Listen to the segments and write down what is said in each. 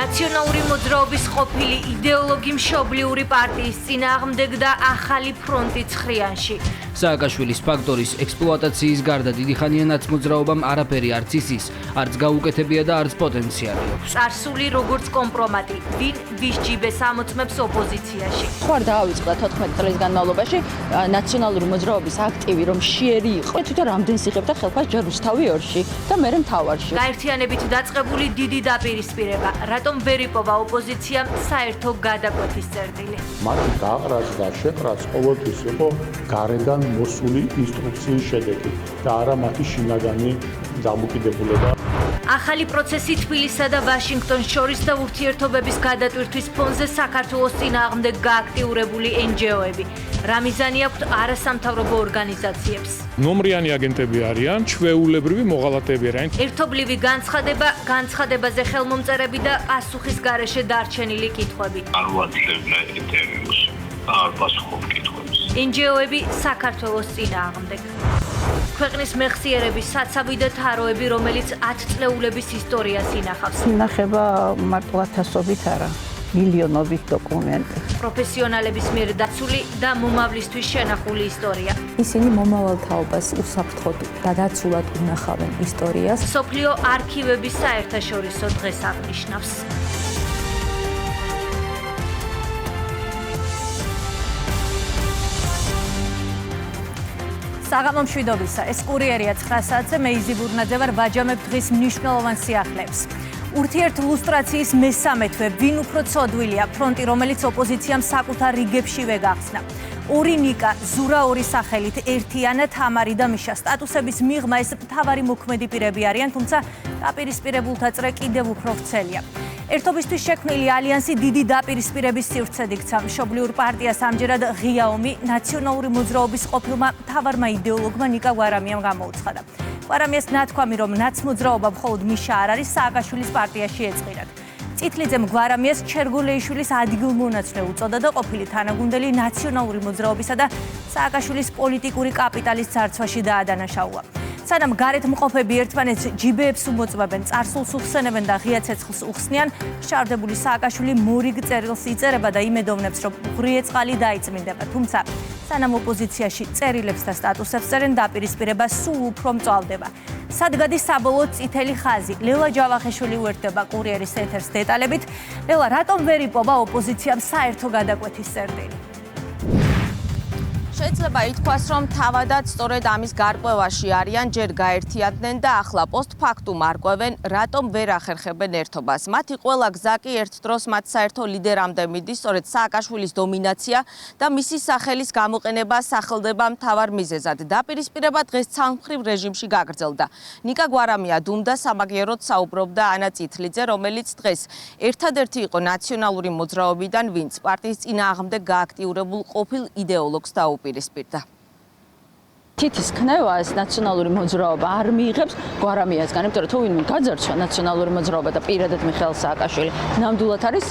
ნაციონალური მოძრაობის ყოფილი იდეოლოგი მშობლიური პარტიის წინააღმდეგ და ახალი ფრონტი ცხრიანში. სააკაშვილის ფაქტორის ექსპლუატაციის გარდა დიდი ხანია ნაცმოძრაობამ არაფერი არც ისის, არც გაუკეთებია და არც პოტენციალი აქვს. წარსული როგორც კომპრომატი, ვინ ვის ჯიბეს ამოწმებს ოპოზიციაში. ხوار დაავიწყდა 14 წლის განმავლობაში ნაციონალური მოძრაობის აქტივი რომ შიერი იყო. თვითონ რამდენს იღებდა ხელფას ჯერ რუსთავი ორში და მერე მთავარში. გაერთიანებით დაწყებული დიდი დაპირისპირება, რატომ ვერ იპოვა ოპოზიციამ საერთო გადაკვეთის წერტილი. მათი გაყრაც და შეყრაც ყოველთვის იყო გარედან მოსული ინსტრუქციის შედეგი და არა მათი შინაგანი დამოკიდებულება. ახალი პროცესი თბილისსა და ვაშინგტონს შორის და ურთიერთობების გადატვირთვის ფონზე საქართველოს წინააღმდეგ გააქტიურებული NGO-ები. რა მიზანი აქვთ არასამთავრობო ორგანიზაციებს? ნომრიანი აგენტები არიან, ჩვეულებრივი მოღალატეები არიან. ერთობლივი განცხადებაზე ხელმომწერები და პასუხის გარეშე დარჩენილი კითხვები. არ ვაძლევნა ინტერვიუს, არ პასუხობ კითხვებს. NGO-ები საქართველოს წინააღმდეგ. ქვეყნის მეხსიერების საცავი და თაროები, რომელიც 10 წლეულების ისტორიას ინახავს. ინახება მარტო ათასობით არა, მილიონობით დოკუმენტი. პროფესიონალების მიერ დაცული და მომავლისთვის შენახული ისტორია. ისინი მომავალ თაობას უსაფრთხოდ და დაცულად უნახავენ ისტორიას. სოფლიო არქივების საერთაშორისო დღეს აღნიშნავს. საღამო მშვიდობისა, ეს კურიერია 9 საათზე, მე იზი ბურნაძე ვარ, ვაჯამებ დღის მნიშვნელოვან სიახლეებს. ურთიერთ ლუსტრაციის მესამე თვე, ვინ უფრო ცოდვილია, ფრონტი, რომელიც ოპოზიციამ საკუთარ რიგებშივე გახსნა. ორი ნიკა, ზურა ორი სახელით, ერთიანა, თამარი და მიშა. სტატუსების მიღმა ეს მთავარი მოქმედი პირები არიან, თუმცა დაპირისპირებულთა წრე კიდევ უფრო ვრცელია. ერთობისთვის შექმნილი ალიანსი დიდი დაპირისპირების სივრცედ იქცა. მშობლიურ პარტიას ამჯერად ღია ომი ნაციონალური მოძრაობის ყოფილმა მთავარმა იდეოლოგმა ნიკა გვარამიამ გამოუცხადა. გვარამიას ნათქვამი, რომ ნაცმოძრაობა მხოლოდ მიშა არ არის, სააკაშვილის პარტიაში ეწყირათ. წითლიძემ გვარამიას ჩერგოლეიშვილის ადგილმონაცვლე უწოდა და ყოფილი თანაგუნდელი ნაციონალური მოძრაობისა და სააკაშვილის პოლიტიკური კაპიტალის ძარცვაში დაადანაშაულა. სანამ გარეთ მყოფები ერთმანეთს ჯიბეებს უმოწმებენ, წარსულს უხსენებენ და ღია ცეცხლს უხსნიან, შარდებული სააკაშვილი მორიგ წერილს იწერება და იმედოვნებს, რომ ღრიე წყალი დაიწმინდება. თუმცა, სანამ ოპოზიციაში წერილებს და სტატუსებს წერენ, დაპირისპირება სულ უფრო მწვავდება. სად გადის საბოლოო წითელი ხაზი? ლელა ჯავახიშვილი უერთდება კურიერის ეთერს დეტალებით. ლელა, რატომ ვერ იპოვა ოპოზიციამ საერთო გადაკვეთის წერტილი? შეიძლება ითქვას, რომ თავადაც სწორედ ამის გარკვევაში არიან, ჯერ გაერთიანდნენ და ახლა პოსტფაქტუმ არკვევენ, რატომ ვერ ახერხებენ ერთობას. მათი ყველა გზა კი ერთ დროს მათ საერთო ლიდერამდე მიდის, სწორედ სააკაშვილის დომინაცია და მისი სახელის გამოყენება სახელდება მთავარ მიზეზად. დაპირისპირება დღეს ცალმხრივ რეჟიმში გაგრძელდა. ნიკა გვარამია დუმდა სამაგიეროდ საუბრობდა ანა წითლიძე, რომელიც დღეს ერთადერთი იყო ნაციონალური მოძრაობიდან, ვინც პარტიის წინააღმდეგ გააქტიურებულ ყოფილ იდეოლოგს დაუპირისპირდა. თითის ქნევა ეს ნაციონალური მოძრაობა არ მიიღებს გვარამიასგან, იმიტომ რომ თუ ვინმე გაძარცვა ნაციონალური მოძრაობა და პირადად მიხეილ სააკაშვილი, ნამდვილად არის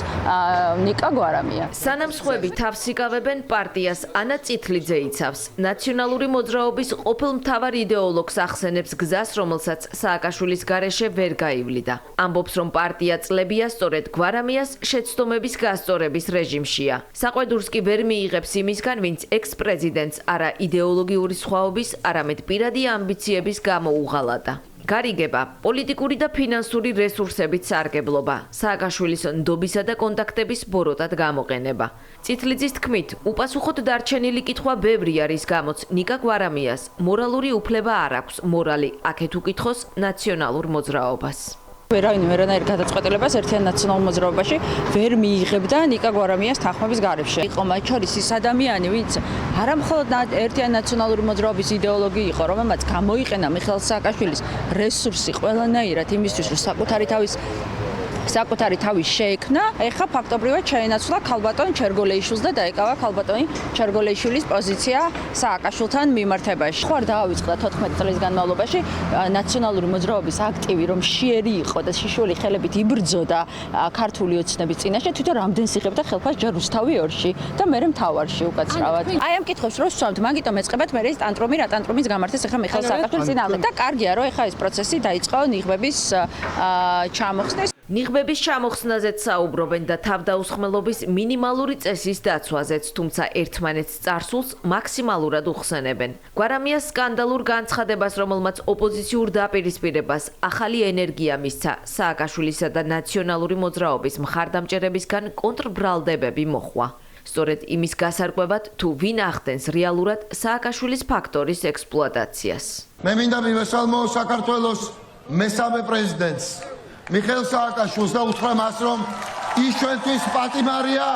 ნიკა გვარამია. სანამ სხვები თავს იკავებენ, პარტიას ანა წითლიძე იცავს. ნაციონალური მოძრაობის ყოფილ მთავარ იდეოლოგს ახსენებს გზას, რომელსაც სააკაშვილის გარეშე ვერ გაივლიდა. ამბობს, რომ პარტია წლებია სწორედ გვარამიას შეცდომების გასწორების რეჟიმშია. საყვედურს კი ვერ მიიღებს იმისგან, ვინც ექს-პრეზიდენტს არა იდეოლოგიური სხვაობის, არამედ პირადი ამბიციების გამო უღალატა. გარიგება, პოლიტიკური და ფინანსური რესურსებით სარგებლობა, სააკაშვილის ნდობისა და კონტაქტების ბოროტად გამოყენება. წითლიძის თქმით, უპასუხოდ დარჩენილი კითხვა ბევრი არის, გამოც ნიკა გვარამიას მორალური უფლება არ აქვს, მორალი აქეთ უკითხოს ნაციონალურ მოძრაობას. ვერანაირ გადაწყვეტილებას ერთიან ნაციონალურ მოძრაობაში ვერ მიიღებდა ნიკა გვარამიას თანხმობის გარეშე. იყო მათ შორის ის ადამიანი, ვინც არა მხოლოდ ერთიან ნაციონალური მოძრაობის იდეოლოგი იყო, რომელმაც გამოიყენა მიხეილ სააკაშვილის რესურსი ყველანაირად იმისთვის, რომ საკუთარი თავი შეექმნა, ეხლა ფაქტობრივად შეენაცვლა ქალბატონ ჩერგოლეიშვილს და დაეკავა ქალბატონი ჩერგოლეიშვილის პოზიცია სააკაშვილთან მიმართებაში. ხوار დაავიწყდა 14 წლის განმავლობაში ნაციონალური მოძრაობის აქტივი, რომ შიერი იყო და შიშველი ხელებით იბრძოდა ქართული ოცნების წინაშე, თვითონ რამდენს იღებდა ხელფას ჯერ რუსთავი ორში და მერე მთავარში უკაცრავად. აი ამ კითხვებს რო ვსვამთ, მაგიტომ ეწყებათ მე ეს ტანტრომი, რა ტანტრომის გამართეს ეხლა მიხეილ სააკაშვილის წინააღმდეგ და კარგია, რომ ეხლა ეს პროცესი დაიწყო ნიღბების ჩამოხსნის. ნიღბების ჩამოხსნაზეც საუბრობენ და თავდაუსხმელობის მინიმალური წესის დაცვაზეც, თუმცა ერთმანეთს წარსულს მაქსიმალურად უხსენებენ. გვარამიას სკანდალურ განცხადებას, რომელმაც ოპოზიციურ დაპირისპირებას ახალი ენერგია მისცა, სააკაშვილისა და ნაციონალური მოძრაობის მხარდამჭერებისგან კონტრბრალდებები მოჰყვა. სწორედ იმის გასარკვევად, თუ ვინ ახდენს რეალურად სააკაშვილის ფაქტორის ექსპლუატაციას. მე მინდა მივესალმო საქართველოს მესამე პრეზიდენტს მიხეილ სააკაშვილს და უთხრა მას, რომ ის ჩვენთვის პატიმარია,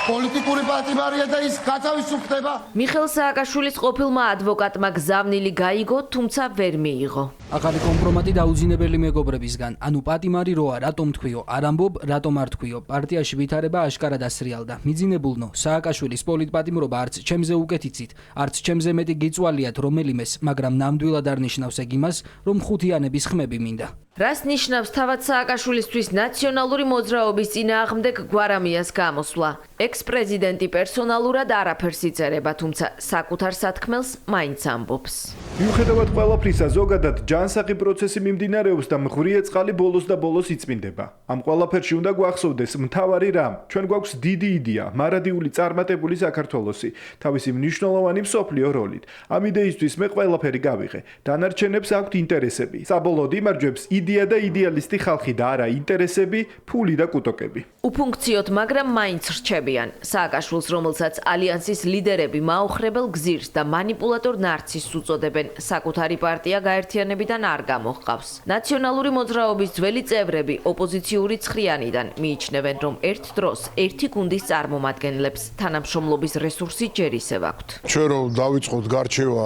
პოლიტიკური პატიმარია და ის გათავისუფლდება. მიხეილ სააკაშვილის ყოფილმა ადვოკატმა გზავნილი გაიგო, თუმცა ვერ მიიღო. ახალი კომპრომატი დაუძინებელი მეგობრებისგან, ანუ პატიმარი როა, რატომ თქვიო, არ ამბობ, რატომ არ თქვიო, პარტიაში ვითარება აშკარად ასრიალდა. მიძინებულნო, სააკაშვილის პოლიტპატიმრობა არც ჩემზე უკეთ იცით, არც ჩემზე მეტი გიწვალიათ რომელიმეს, მაგრამ ნამდვილად არ ნიშნავს ეგ იმას, რომ ხუთიანების ხმები მინდა. რას ნიშნავს თავად სააკაშვილისთვის ნაციონალური მოძრაობის წინააღმდეგ გვარამიას გამოსვლა? ექს-პრეზიდენტი პერსონალურად არაფერს იწერება, თუმცა საკუთარ სათქმელს მაინც ამბობს. მიუხედავად ყველაფრისა, ზოგადად ჯანსაღი პროცესი მიმდინარეობს და მღვრიე წყალი ბოლოს და ბოლოს იწმინდება. ამ ყველაფერში უნდა გვახსოვდეს მთავარი რამ. ჩვენ გვაქვს დიდი იდეა, მარადიული წარმატებული საქართველოსი, თავისი მნიშვნელოვანი მსოფლიო როლით. ამ იდეისთვის მე ყველაფერი გავიღე. დანარჩენებს აქვთ ინტერესები. საბოლოოდ იმარჯვებს იდეა და იდეალისტი ხალხი და არა ინტერესები, ფული და კუტოკები. უფუნქციოდ, მაგრამ მაინც რჩებიან. სააკაშვილს, რომელსაც ალიანსის ლიდერები მაოხრებელ გზირს და манипуლატორ ნარცისს უწოდებენ, საკუთარი პარტია გაერთიანებიდან არ გამოჰყავს. ნაციონალური მოძრაობის ძველი წევრები ოპოზიციური ცხრიანიდან მიიჩნევენ, რომ ერთ დროს ერთი გუნდის წარმომადგენლებს თანამშრომლობის რესურსი ჯერ ისევ აქვთ. ჩვენ რომ დავიწყოთ გარჩევა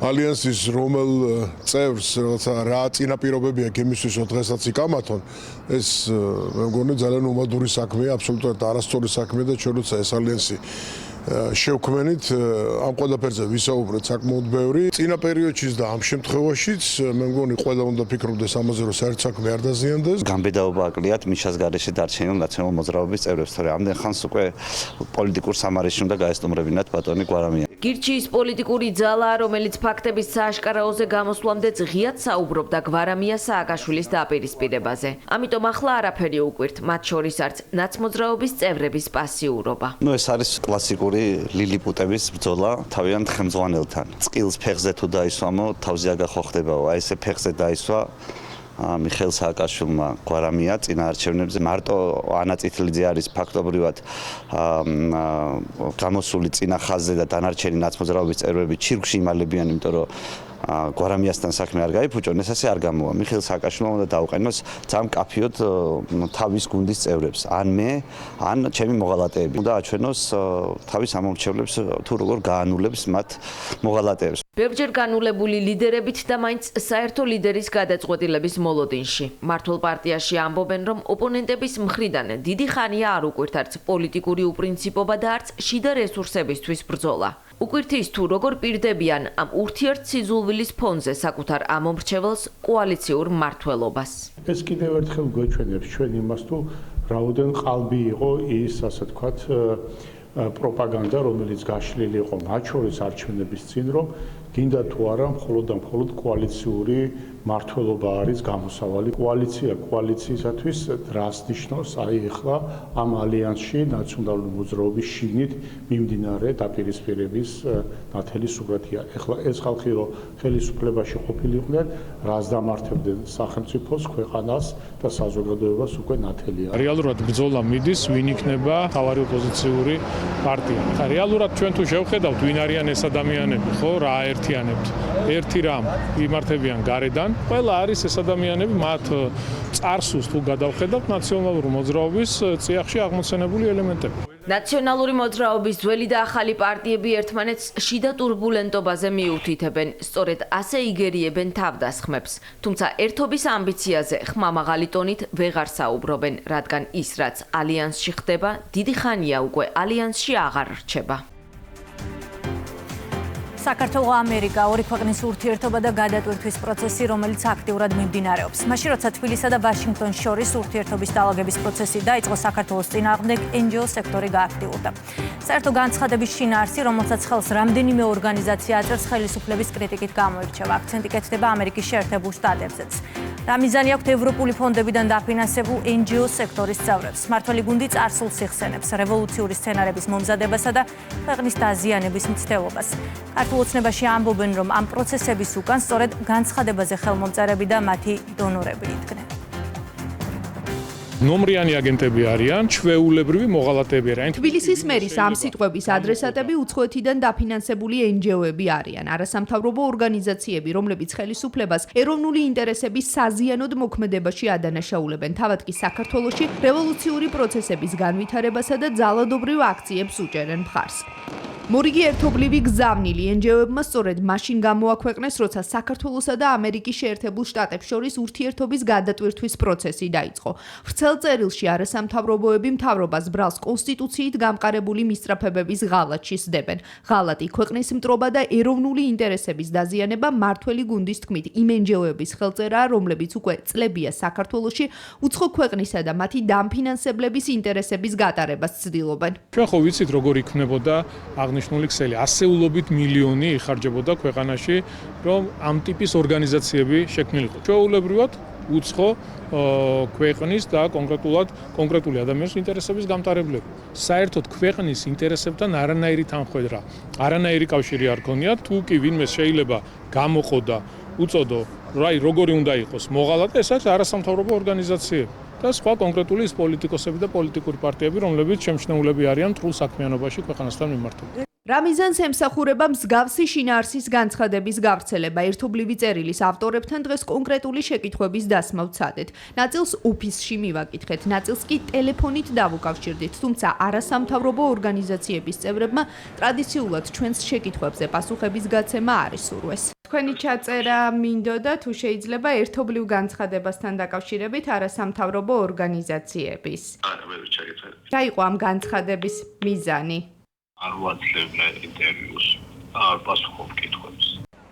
ალიანსის რომელ წევრს, რა წინაპირობები აქვს იმისთვის, რომ დღესაც იკამათონ, ეს მე მგონი ძალიან უმადური საქმეა, აბსოლუტურად არასწორი საქმეა და ჩვენ როცა ეს ალიანსი შევქმენით, ამ ყველაფერზე ვისაუბრეთ საკმაოდ ბევრი. წინა პერიოდშიც და ამ შემთხვევაშიც მე მგონი ყველა უნდა ფიქრობდეს ამაზე, რომ საერთოდ საქმე არ დაზიანდეს. გამბედაობა აკლიათ მიშას გარეშე დარჩენილ ნაციონალურ მოძრაობის წევრებს, თორე ამდენ ხანს უკვე პოლიტიკურ სამარხში უნდა გაესტუმრებინათ ბატონი გვარამია. გირჩიის პოლიტიკური ძალა, რომელიც ფაქტების სააშკარაოზე გამოსვლამდე ღიად საუბრობდა გვარამია სააკაშვილის დაპირისპირებაზე. ამიტომ ახლა არაფერი უკვირთ, მათ შორის არც ნაცმოძრაობის წევრების პასიურობა. ეს არის კლასიკური ლილიპუტების ბრძოლა თავიანთ ხელმძღვანელთან. წყილს ფეხზე თუ დაისვამო, თავზე აგახო ხდებაო. აი ესე ფეხზე დაისვა მიხეილ სააკაშვილმა გვარამია წინაარჩევნებზე მარტო ანა წითლიძე არის ფაქტობრივად გამოსული წინა ხაზზე და დანარჩენი ნაცმოძრაობის წევრები ჩირკში იმალებიან, იმიტომ რომ გვარამიასთან საქმე არ გაიფუჭონ, ეს ასე არ გამოვა. მიხეილ სააკაშვილმა უნდა დაუყენოს ძალიან მკაფიოდ თავის გუნდის წევრებს, ან მე, ან ჩემი მოღალატეები. უნდა აჩვენოს თავის ამომრჩევლებს თუ როგორ გაანულებს მათ მოღალატეებს. ბევრჯერ განულებული ლიდერებით და მაინც საერთო ლიდერის გადაწყვეტილების მოლოდინში. მართლ პარტიაში ამბობენ, რომ ოპონენტების მხრიდან დიდი ხანია არ უკვირთ არც პოლიტიკური უპრინციპობა და არც შიდა რესურსებისთვის ბრძოლა. უკვირთ ის თუ როგორ პირდებიან ამ ურთიერთსიზულვილის ფონზე საკუთარ ამომრჩეველს კოალიციურ მმართველობას. ეს კიდევ ერთხელ გვეჩვენებს ჩვენ იმას, თუ რაოდენ ყალბი იყო ის, ასე თქვათ, პროპაგანდა, რომელიც გაშლილი იყო მათ შორის არჩევნების წინ, რომ გინდა თუ არა, მხოლოდ და მხოლოდ კოალიციური მმართველობა არის გამოსავალი. კოალიციისათვის რას ნიშნავს? აი ახლა ამ ალიანსში ნაციონალური მოძრაობის შიგნით მიმდინარე დაპირისპირების ნათელი სურათია. ახლა ეს ხალხი რომ ხელისუფლებაში ყოფილიყვნენ, რას დამართებდნენ სახელმწიფოს, ქვეყანას და საზოგადოებას უკვე ნათელია. რეალურად ბრძოლა მიდის, ვინ იქნება თავარი ოპოზიციური პარტია. რეალურად ჩვენ თუ შევხედავთ, ვინ არიან ეს ადამიანები, ხო, რა აერთიანებთ? ერთი რამ იმართებიან გარედან. ყველა არის ეს ადამიანები, მათ წარსულს თუ გადავხედავთ ნაციონალური მოძრაობის წიაღში აღმოცენებული ელემენტები. ნაციონალური მოძრაობის ძველი და ახალი პარტიები ერთმანეთს შიდა ტურბულენტობაზე მიუთითებენ, სწორედ ასე იგერიებენ თავდასხმებს. თუმცა ერთობის ამბიციაზე ხმამაღალი ტონით ვეღარ საუბრობენ, რადგან ის რაც ალიანსში ხდება, დიდი ხანია უკვე ალიანსში აღარ რჩება. საქართველო-ამერიკა ორი ქვეყნის ურთიერთობა და გადატვირთვის პროცესი, რომელიც აქტიურად მიმდინარეობს. მაშინ როცა თბილისსა და ვაშინგტონს შორის ურთიერთობის დაალაგების პროცესი დაიწყო, საქართველოს წინააღმდეგ NGO სექტორი გააქტიურდა. საერთო განცხადების შინაარსი, რომელსაც ხელს რამდენიმე ორგანიზაცია აწერს, ხელისუფლების კრიტიკით გამოირჩევა. აქცენტი კეთდება ამერიკის შეერთებულ შტატებზეც. რა მიზანი აქვს ევროპული ფონდებიდან დაფინანსებულ NGO სექტორის წევრებს? მმართველი გუნდი წარსულს იხსენებს რევოლუციური სცენარების მომზადებასა და ქვეყნის დაზიანების მცდელობას. ქართულ ოცნებაში ამბობენ, რომ ამ პროცესების უკან სწორედ განცხადებაზე ხელმომწერები და მათი დონორები იდგნენ. ნომრიანი აგენტები არიან, ჩვეულებრივი მოღალატეები არიან. თბილისის მერის ამ სიტყვების ადრესატები უცხოეთიდან დაფინანსებული NGO-ები არიან, არასამთავრობო ორგანიზაციები, რომლებიც ხელისუფლებას ეროვნული ინტერესების საზიანოდ მოქმედებაში ადანაშაულებენ, თავად კი საქართველოში რევოლუციური პროცესების განვითარებასა და ძალადობრივ აქციებს უჭერენ მხარს. მორიგი ერთობლივი გზავნილი NGO-ებმა სწორედ მაშინ გამოაქვეყნეს, როცა საქართველოსა და ამერიკის შეერთებულ შტატებს შორის ურთიერთობის გადატვირთვის პროცესი დაიწყო. ვრცელ წერილში არასამთავრობოები მთავრობას ბრალს კონსტიტუციით გამყარებული მისწრაფებების ღალატში სდებენ. ღალატი, ქვეყნის მტრობა და ეროვნული ინტერესების დაზიანება მმართველი გუნდის თქმით იმ NGO-ების ხელწერაა, რომლებიც უკვე წლებია საქართველოში უცხო ქვეყნისა და მათი დამფინანსებლების ინტერესების გატარებას ცდილობენ. ჩვენ ხო ვიცით როგორ იქნებოდა აღნიშნული ქსელი, ასეულობით მილიონი იხარჯებოდა ქვეყანაში, რომ ამ ტიპის ორგანიზაციები შექმნილიყო. ჩვეულებრივად უცხო ქვეყნის და კონკრეტული ადამიანის ინტერესების გამტარებლები. საერთოდ ქვეყნის ინტერესებთან არანაირი თანხმედრა, არანაირი კავშირი არ ქონიათ, თუ კი ვინმე შეიძლება გამოყო და უწოდო, როგორი უნდა იყოს მოღალატე, ეს არის არასამთავრობო ორგანიზაციები და სხვა კონკრეტული პოლიტიკოსები და პოლიტიკური პარტიები, რომლებიც შემჩნეულები არიან მტრულ საქმიანობაში ქვეყანასთან მიმართებით. რა მიზანს ემსახურება მსგავსი შინაარსის განცხადების გავრცელება? ერთობლივი წერილის ავტორებთან დღეს კონკრეტული შეკითხვების დასმა ვცადეთ. ნაწილს ოფისში მივაკითხეთ, ნაწილს კი ტელეფონით დავუკავშირდით, თუმცა არასამთავრობო ორგანიზაციების წევრებმა ტრადიციულად ჩვენს შეკითხვებზე პასუხების გაცემა არ ისურვეს. თქვენი ჩაწერა მინდოდა თუ შეიძლება ერთობლივ განცხადებასთან დაკავშირებით არასამთავრობო ორგანიზაციების. რა იყო ამ განცხადების მიზანი? არ ვაცლებნა ინტერვიუს, არ პასუხობ კითხვებს.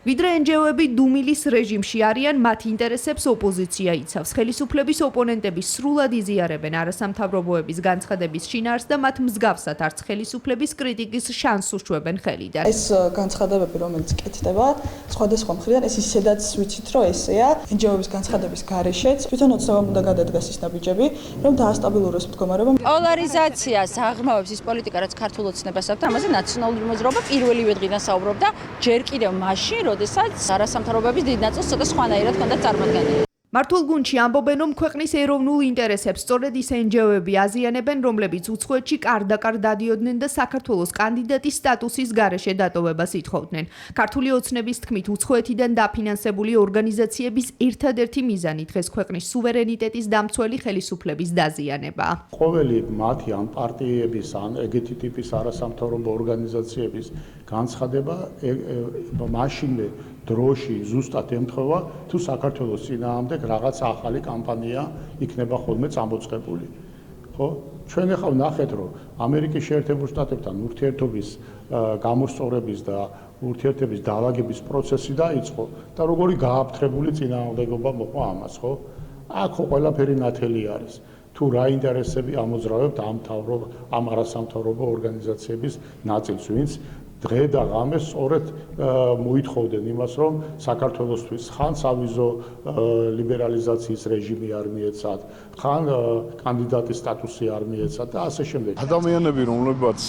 ვიდრე NGO-ები დუმილის რეჟიმში არიან, მათ ინტერესებს ოპოზიცია იცავს. ხელისუფლების ოპონენტები სრულად იზიარებენ არასამთავრობოების განცხადების შინაარსს და მათ მსგავსად არც ხელისუფლების კრიტიკის შანსს უშვებენ ხელიდან. ეს განცხადებები, რომელიც კეთდება, სხვადასხვა მხრიდან, ეს ისედაც ვიცით, რომ ესეა NGO-ების განცხადების გარეშეც, თვითონ ოცნებამ უნდა გადადგას ის ნაბიჯები, რომ დაასტაბილუროს მდგომარეობა. პოლარიზაციას აღრმავებს ის პოლიტიკა, რაც ქართულ ოცნებას აქვს, ამაზე ნაციონალური მოძრაობა პირველივე დღიდან საუბრობდა, ჯერ კიდევ მაშინ, როდესაც არასამთავრობოების დიდ ნაწილს ცოტა სხვანაირად ჰქონდა წარმოდგენილი. მართულ გუნდში ამბობენ, რომ ქვეყნის ეროვნულ ინტერესებს სწორედ ის NGO-ები აზიანებენ, რომლებიც უცხოეთში კარდაკარ დადიოდნენ და საქართველოს კანდიდატის სტატუსის გარეშე დატოვებას ითხოვდნენ. ქართული ოცნების თქმით, უცხოეთიდან დაფინანსებული ორგანიზაციების ერთადერთი მიზანი დღეს ქვეყნის სუვერენიტეტის დამცველი ხელისუფლების დაზიანება. ყოველი მათი ამ პარტიების ან ეგეთი ტიპის არასამთავრობო ორგანიზაციების განცხადება მაშინვე დროში ზუსტად ემთხვევა, თუ საქართველოს წინააღმდეგ რაღაც ახალი კამპანია იქნება ხოლმე წამოწყებული. ხო? ჩვენ ახლა ვნახეთ, რომ ამერიკის შეერთებულ შტატებთან ურთიერთობის გამოსწორების და ურთიერთების დაალაგების პროცესი დაიწყო და როგორი გააფთრებული წინააღმდეგობა მოყვა ამას, ხო? აქ ხო ყველაფერი ნათელი არის. თუ რა ინტერესები ამოძრავებთ ამ არასამთავრობო ორგანიზაციების ნაწილს, ვინც დღე და ღამე სწორედ მოითხოვდნენ იმას, რომ საქართველოსთვის ხან სავიზო ლიბერალიზაციის რეჟიმი არ მიეცათ, ხან კანდიდატის სტატუსი არ მიეცათ და ასე შემდეგ. ადამიანები, რომლებიც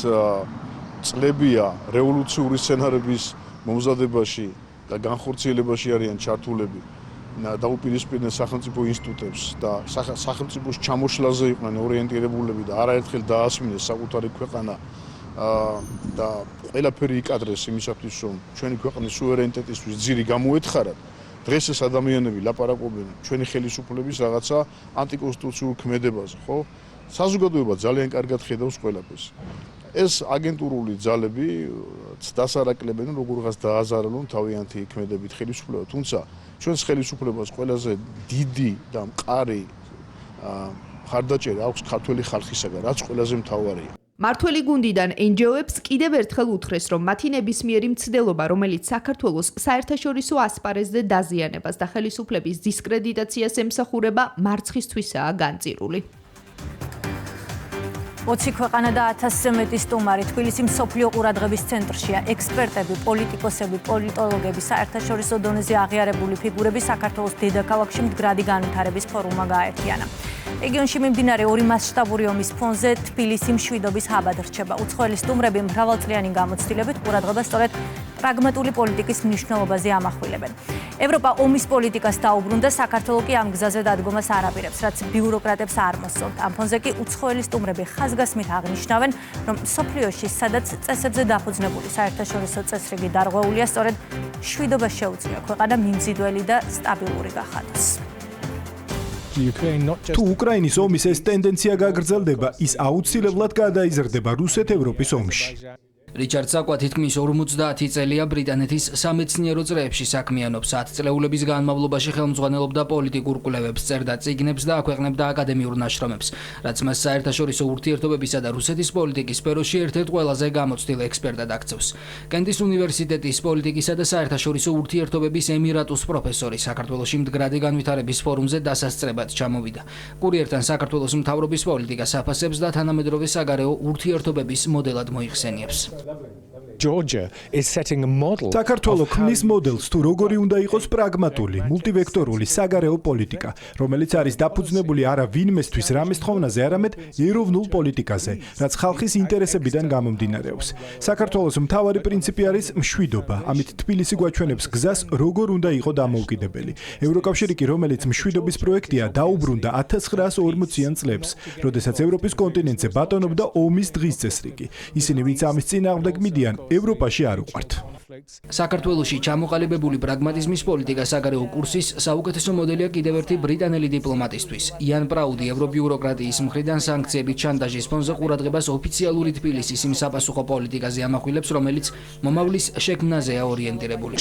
წლებია რევოლუციური სცენარების მომზადებაში და განხორციელებაში არიან ჩართულები, დაუპირისპირდნენ სახელმწიფო ინსტიტუტებს და სახელმწიფოს ჩამოშლაზე იყვნენ ორიენტირებულები და არაერთხელ დაასმინეს საკუთარი ქვეყანა და ყველაფერი იკადრეს იმისათვის, რომ ჩვენი ქვეყნის სუვერენიტეტისთვის ძირი გამოეთხარათ. დღეს ეს ადამიანები ლაპარაკობენ ჩვენი ხელისუფლების რაღაცა ანტიკონსტიტუციურ ქმედებაზე, ხო? საზოგადოება ძალიან კარგად ხედავს ყველაფერს. ეს აგენტურული ძალები დასარაკლებენ, როგორღაც დააზარალონ თავიანთი ქმედებით ხელისუფლება, თუმცა ჩვენს ხელისუფლებას ყველაზე დიდი და მყარი მხარდაჭერა აქვს ქართველი ხალხისაგან, რაც ყველაზე მთავარია. მართველი გუნდიდან NGO-ებს კიდევ ერთხელ უთხრეს, რომ მათი ნებისმიერი მცდელობა, რომელიც საქართველოს საერთაშორისო ასპარეზზე დაზიანებას და ხელისუფლების დისკრედიტაციას ემსახურება, მარცხისთვისაა განწირული. 20 ქვეყანა და 1000-ზე მეტი სტუმარი თბილისი მსოფლიო ყურადღების ცენტრშია. ექსპერტები, პოლიტიკოსები, პოლიტოლოგები, საერთაშორისო დონეზე აღიარებული ფიგურები საქართველოს დედაქალაქში მდგრადი განვითარების ფორუმმა გააერთიანა. რეგიონში მიმდინარე ორი მასშტაბური ომის ფონზე თბილისი მშვიდობის ჰაბად რჩება. უცხოელი სტუმრები მრავალწლიანი გამოცდილებით ყურადღებას სწორედ პრაგმატული პოლიტიკის მნიშვნელობაზე ამახვილებენ. ევროპა ომის პოლიტიკას დაუბრუნდა, საქართველო კი ამ გზაზე დადგომას არ აპირებს, რაც ბიუროკრატებს არ მოსწონთ. ამ ფონზე კი უცხოელი სტუმრები ხაზგასმით აღნიშნავენ, რომ მსოფლიოში სადაც წესებზე დაფუძნებული საერთაშორისო წესრიგი დარღვეულია, სწორედ მშვიდობა შეუძლია ქვეყანა მიმზიდველი და სტაბილური გახადოს. თუ უკრაინის ომის ეს ტენდენცია გაგრძელდება, ის აუცილებლად გადაიზრდება რუსეთ-ევროპის ომში. რიჩარდ საკვა თითქმის 50 წელია ბრიტანეთის სამეცნიერო წრეებში საქმიანობს. 10 წლეულების განმავლობაში ხელმძღვანელობდა პოლიტიკურ კვლევებს, წერდა წიგნებს და აქვეყნებდა აკადემიურ ნაშრომებს, რაც მას საერთაშორისო ურთიერთობებისა და რუსეთის პოლიტიკის სფეროში ერთ-ერთ ყველაზე გამოცდილ ექსპერტად აქცევს. კენტის უნივერსიტეტის პოლიტიკისა და საერთაშორისო ურთიერთობების ემირატუს პროფესორი საქართველოში მდგრადი განვითარების ფორუმზე დასასწრებად ჩამოვიდა. კურიერთან საქართველოს მთავრობის პოლიტიკას აფასებს და თანამედროვე საგარეო ურთიერთობების მოდელად მოიხსენიებს. საქართველო ქმნის მოდელს, თუ როგორი უნდა იყოს პრაგმატული, მულტივექტორული საგარეო პოლიტიკა, რომელიც არის დაფუძნებული არა ვინმესთვის რამის თხოვნაზე, არამედ ეროვნულ პოლიტიკაზე, რაც ხალხის ინტერესებიდან გამომდინარეობს. საქართველოს მთავარი პრინციპი არის მშვიდობა, ამით თბილისი გვაჩვენებს გზას, როგორ უნდა იყო დამოუკიდებელი. ევროკავშირი კი, რომელიც მშვიდობის პროექტია, დაუბრუნდა 1940-იან წლებს, როდესაც ევროპის კონტინენტზე ბატონობდა ომის დღის წესრიგი. ისინი, ვინც ამის წინააღმდეგ მიდიან, ევროპაში არ უყვართ. საქართველოში ჩამოყალიბებული პრაგმატიზმის პოლიტიკა საგარეო კურსის საუკეთესო მოდელია კიდევ ერთი ბრიტანელი დიპლომატისთვის. იან პრაუდი ევრობიუროკრატიის მხრიდან სანქციებით შანტაჟის ფონზე ყურადღებას ოფიციალური თბილისის იმ sapasukho პოლიტიკაზე ამახვილებს, რომელიც მომავლის შექმნაზეა ორიენტირებული.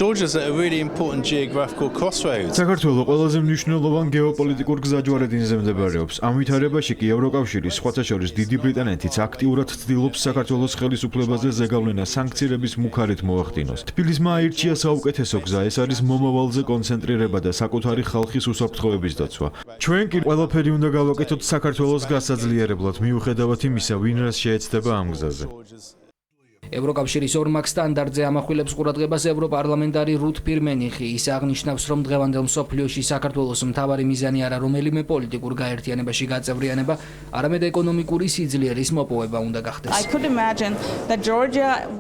საქართველო ყველაზე მნიშვნელოვან გეოპოლიტიკურ გზაჯვარედინზე მდებარეობს. ამ ვითარებაში კი ევროკავშირის, სხვათა შორის დიდი ბრიტანეთიც აქტიურად ცდილობს საქართველოს ხელისუფლებაზე ზეგავლენა სანქციების მუქარით მოახდინოს. თბილისმა აირჩია საუკეთესო გზა, ეს არის მომავალზე კონცენტრირება და საკუთარი ხალხის უსაფრთხოების დაცვა. ჩვენ კი ყველაფერი უნდა გავაკეთოთ საქართველოს გასაძლიერებლად, მიუხედავად იმისა, ვინ რას შეეცდება ამ გზაზე. ევროკავშირის ორმაგ სტანდარტზე ამახვილებს ყურადღებას ევროპარლამენტარი რութ ფირმენიხი. ის აღნიშნავს, რომ დღევანდელ მსოფლიოში საქართველოს მთავარი მიზანი არა რომელიმე პოლიტიკურ გაერთიანებაში გაწევრიანება, არამედ ეკონომიკური სიძლიერის მოპოვება უნდა გახდეს.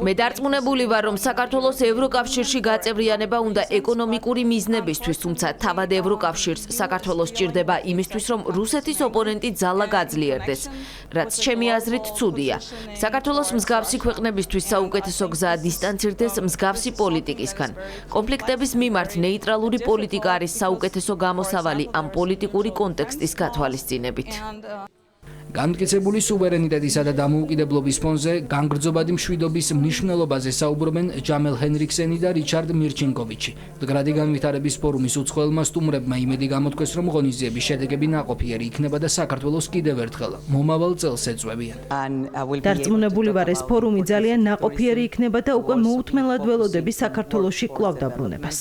მე დარწმუნებული ვარ, რომ საქართველოს ევროკავშირში გაწევრიანება უნდა ეკონომიკური მიზნებისთვის, თუმცა თავად ევროკავშირს საქართველოს სჭირდება იმისთვის, რომ რუსეთის ოპონენტი ძალა გაძლიერდეს, რაც ჩემი აზრით ცუდია. საქართველოს მსგავსი ქვეყნებისთვის საუკეთესო გზაა დისტანცირდეს მსგავსი პოლიტიკისგან. კონფლიქტების მიმართ ნეიტრალური პოლიტიკა არის საუკეთესო გამოსავალი ამ პოლიტიკური კონტექსტის გათვალისწინებით. განმტკიცებული სუვერენიტეტისა და დამოუკიდებლობის ფონზე განგრძობადი მშვიდობის მნიშვნელობაზე საუბრობენ ჯამელ ჰენრიქსენი და რიჩარდ მირჩინკოვიჩი. მდგრადი განვითარების ფორუმის უცხოელმა სტუმრებმა იმედი გამოთქვეს, რომ ღონისძიების შედეგები ნაყოფიერი იქნება და საქართველოს კიდევ ერთხელ მომავალ წელს ეწვევიან. დარწმუნებული ვარ, ეს ფორუმი ძალიან ნაყოფიერი იქნება და უკვე მოუთმენლად ველოდები საქართველოში კვლავ დაბრუნებას.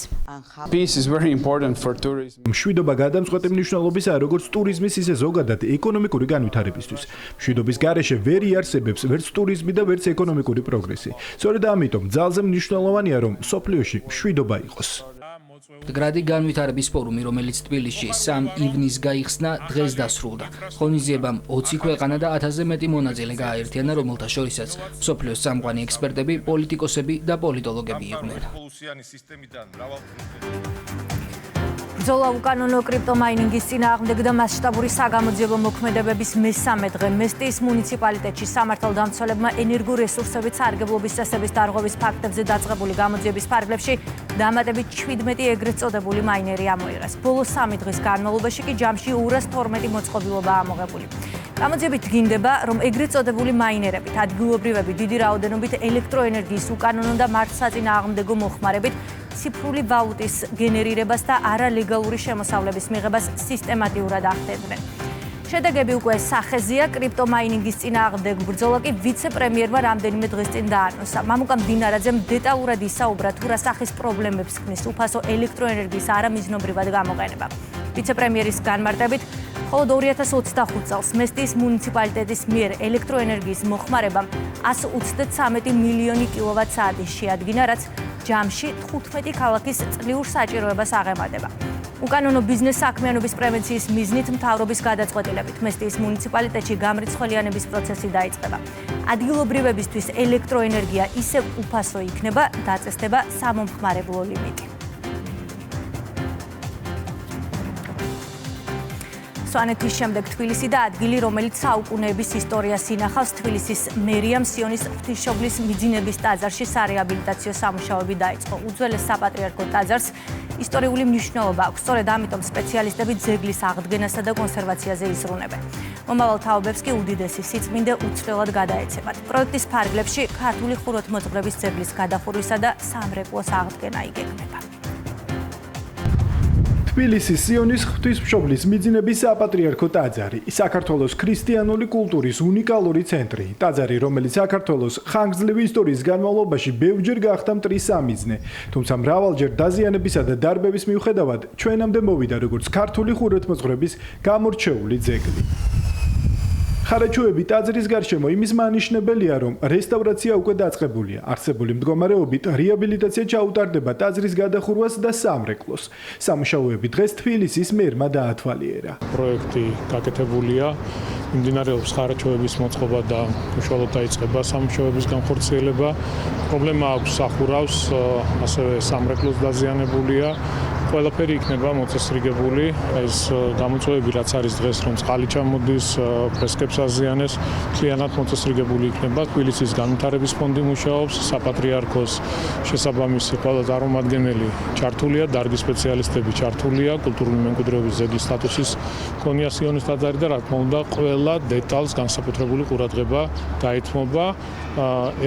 მშვიდობა გადამწყვეტი მნიშვნელობისაა როგორც ტურიზმის, ისე ზოგადად ეკონომიკური განვითარების. მშვიდობის გარეშე ვერ იარსებებს ვერც ტურიზმი და ვერც ეკონომიკური პროგრესი. სწორედ ამიტომ ძალზე მნიშვნელოვანია, რომ სოფლიოში მშვიდობა იყოს. მდგრადი განვითარების ფორუმი, რომელიც თბილისში 3 ივნის გაიხსნა, დღეს დასრულდა. ღონისძიებამ 20 ქვეყანა და 1000-ზე მეტი მონაწილე გააერთიანა, რომელთა შორისაც მსოფლიოს წამყვანი ექსპერტები, პოლიტიკოსები და პოლიტოლოგები იყვნენ. ბრძოლა უკანონო კრიპტომაინინგის წინააღმდეგ და მასშტაბური საგამოძიებო მოქმედებების მესამე დღე მესტიის მუნიციპალიტეტში სამართალდამცველებმა ენერგორესურსებით სარგებლობის წესების დარღვევის ფაქტებზე დაწყებული გამოძიების ფარგლებში დამატებით 17 ეგრეთ წოდებული მაინერი ამოიღეს. ბოლო 3 დღის განმავლობაში კი ჯამში 212 მოწყობილობაა ამოღებული. გამოძიებით დგინდება, რომ ეგრეთ წოდებული მაინერებით ადგილობრივები დიდი რაოდენობით ელექტროენერგიის უკანონო და მართლსაწინააღმდეგო მოხმარებით ციფრული ვალუტის გენერირებას და არალეგალური შემოსავლების მიღებას სისტემატიურად ახდენდნენ. შედეგები უკვე სახეზეა, კრიპტომაინინგის წინააღმდეგ ბრძოლა კი ვიცე-პრემიერმა რამდენიმე დღის წინ დაანონსა. მამუკა მდინარაძემ დეტალურად ისაუბრა, თუ რა სახის პრობლემებს ქმნის უფასო ელექტროენერგიის არამიზნობრივად გამოყენება. ვიცე-პრემიერის განმარტებით, ხოლო 2025 წელს მესტიის მუნიციპალიტეტის მიერ ელექტროენერგიის მოხმარებამ 133 მილიონი კილოვატ-საათი შეადგინა, რაც ჯამში 15 ქალაქის წლიურ საჭიროებას აღემატება. უკანონო ბიზნეს საქმიანობის პრევენციის მიზნით მთავრობის გადაწყვეტილებით მესტიის მუნიციპალიტეტში გამრიცხველიანების პროცესი დაიწყება. ადგილობრივებისთვის ელექტროენერგია ისევ უფასო იქნება, დაწესდება სამომხმარებლო ლიმიტი. სვანეთის შემდეგ თბილისი და ადგილი, რომელიც საუკუნეების ისტორიას ინახავს, თბილისის მერიამ სიონის ღვთისმშობლის მიძინების ტაძარში სარეაბილიტაციო სამუშაოები დაიწყო. უძველეს საპატრიარქო ტაძარს ისტორიული მნიშვნელობა აქვს. სწორედ ამიტომ სპეციალისტები ძეგლის აღდგენასა და კონსერვაციაზე იზრუნებენ. მომავალ თაობებს კი უდიდესი სიწმინდე უცვლელად გადაეცემათ. პროექტის ფარგლებში ქართული ხუროთმოძღვრების ძეგლის გადახურვისა და სამრეკლოს აღდგენა იგეგმება. თბილისის სიონის ღვთისმშობლის მიძინების საპატრიარქო ტაძარი, საქართველოს ქრისტიანული კულტურის უნიკალური ცენტრი, ტაძარი, რომელიც საქართველოს ხანგრძლივი ისტორიის განმავლობაში ბევრჯერ გახდა მტრის სამიზნე, თუმცა მრავალჯერ დაზიანებისა და დარბების მიუხედავად ჩვენამდე მოვიდა როგორც ქართული ხუროთმოძღვრების გამორჩეული ძეგლი. ხარაჩოები ტაძრის გარშემო იმის მანიშნებელია, რომ რესტავრაცია უკვე დაწყებულია. არსებული მდგომარეობით რეაბილიტაცია ჩაუტარდება ტაძრის გადახურვას და სამრეკლოს. სამუშაოები დღეს თბილისის მერმა დაათვალიერა. პროექტი გაკეთებულია, მიმდინარეობს ხარაჩოების მოწყობა და უშუალოდ დაიწყება სამუშაოების განხორციელება. პრობლემა აქვს სახურავს, ასევე სამრეკლოს დაზიანებულია. ყველაფერი იქნება მოწესრიგებული, ეს გამოწვევები რაც არის დღეს, რომ წყალი ჩამოდის, ფრესკებს აზიანეს, მთლიანად მოწესრიგებული იქნება. თბილისის განვითარების ფონდი მუშაობს, საპატრიარქოს შესაბამისი ყველა წარმომადგენელი ჩართულია, დარგის სპეციალისტები ჩართულია, კულტურული მემკვიდრეობის ძეგლის სტატუსის მქონია სიონის ტაძარი და რა თქმა უნდა, ყველა დეტალს განსაკუთრებული ყურადღება დაეთმობა.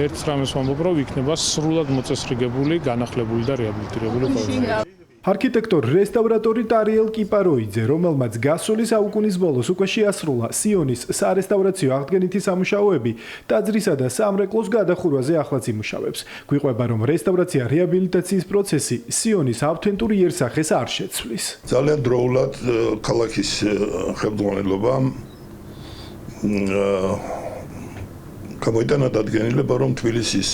ერთ რამეს ვამბობ, რომ იქნება სრულად მოწესრიგებული, განახლებული და რეაბილიტირებული ყველაფერი. არქიტექტორ რესტავრატორი ტარიელ კიპაროიძე, რომელმაც გასული საუკუნის ბოლოს უკვე შეასრულა სიონის სარესტავრაციო აღდგენითი სამუშაოები, ტაძრისა და სამრეკლოს გადახურვაზე ახლაც იმუშავებს. გვიყვება, რომ რესტავრაცია რეაბილიტაციის პროცესი სიონის ავთენტურ იერსახეს არ შეცვლის. ძალიან დროულად ქალაქის ხელმძღვანელობა გამოიტანა დადგენილება, რომ თბილისის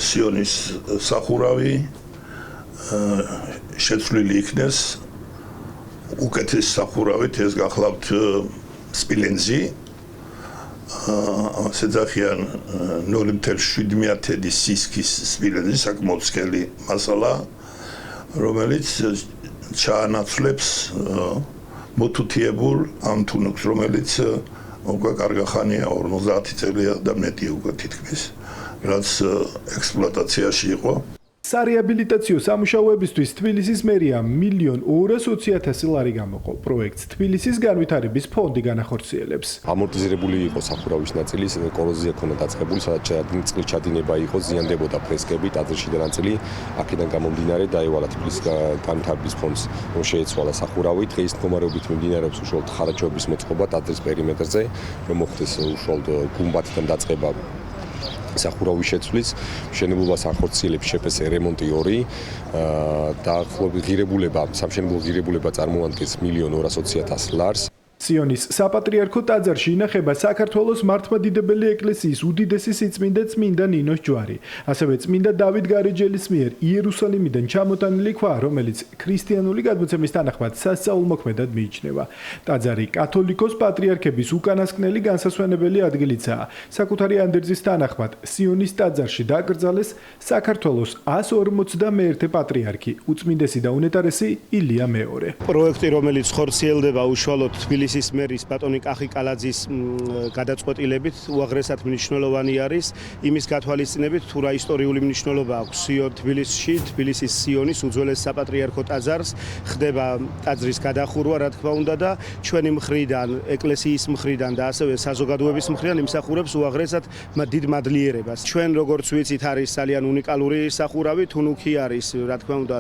სიონის სახურავი შეცვლილი იქნეს უკეთეს სახურავით, ეს გახლავთ სპილენძი, შეძახიან 0.7 სისქის სპილენძი, საკმაოდ სქელი მასალა, რომელიც ჩაანაცვლებს მოთუთიებულ ამ თუნუქს, რომელიც უკვე კარგი ხანია 50 წელია და მეტი უკვე თითქმის, რაც ექსპლუატაციაში იყო. სარეაბილიტაციო სამუშაოებისთვის თბილისის მერიამ 1.200.000 ლარი გამოყო. პროექტს თბილისის განვითარების ფონდი განახორციელებს. ამორტიზირებული იყო სახურავის ნაწილი, კოროზია ქონდა დაწყებული, სადაც წყლის ჩადინება იყო, ზიანდებოდა ფრესკები, ტაძრში და ნაწილი აქედან გამომდინარე დაევალა თბილისის განვითარების ფონდს, რომ შეეცვალა სახურავი. დღეის მდგომარეობით მიმდინარეობს უშუალოდ ხარაჩოების მოწყობა ტაძრის პერიმეტრზე, რომ მოხდეს უშუალოდ გუმბათიდან დაწყება სახურავის შეცვლის, მშენებლობას ახორციელებს შეფესე რემონტი 2 და ღირებულება, სამშენებლო ღირებულება წარმოადგენს 1.200.000 ლარს. სიონის საპატრიარქო ტაძარში ინახება საქართველოს მართლმადიდებელი ეკლესიის უდიდესი სიწმინდე წმინდა ნინოს ჯვარი, ასევე წმინდა დავით გარეჯელის მიერ იერუსალიმიდან ჩამოტანილი ქვა, რომელიც ქრისტიანული გადმოცემის თანახმად სასწაულმოქმედად მიიჩნევა. ტაძარი კათოლიკოს პატრიარქების უკანასკნელი განსასვენებელი ადგილიცაა. საკუთარი ანდერძის თანახმად სიონის ტაძარში დაკრძალეს საქართველოს 151 პატრიარქი, უწმინდესი და უნეტარესი ილია მეორე. პროექტი, რომელიც ხორციელდება უშუალოდ თბილისის მერის ბატონი კახი კალაძის გადაწყვეტილებით, უაღრესად მნიშვნელოვანი არის იმის გათვალისწინებით, თუ რა ისტორიული მნიშვნელობა აქვს თბილისში, თბილისის სიონის უძველეს საპატრიარქო ტაძარს, ხდება ტაძრის გადახურვა, რა თქმა უნდა და ჩვენი მხრიდან, ეკლესიის მხრიდან და ასევე საზოგადოების მხრიდან იმსახურებს უაღრესად დიდ მადლიერებას. ჩვენ როგორც ვიცით, არის ძალიან უნიკალური სახურავი, თუნუქი არის, რა თქმა უნდა,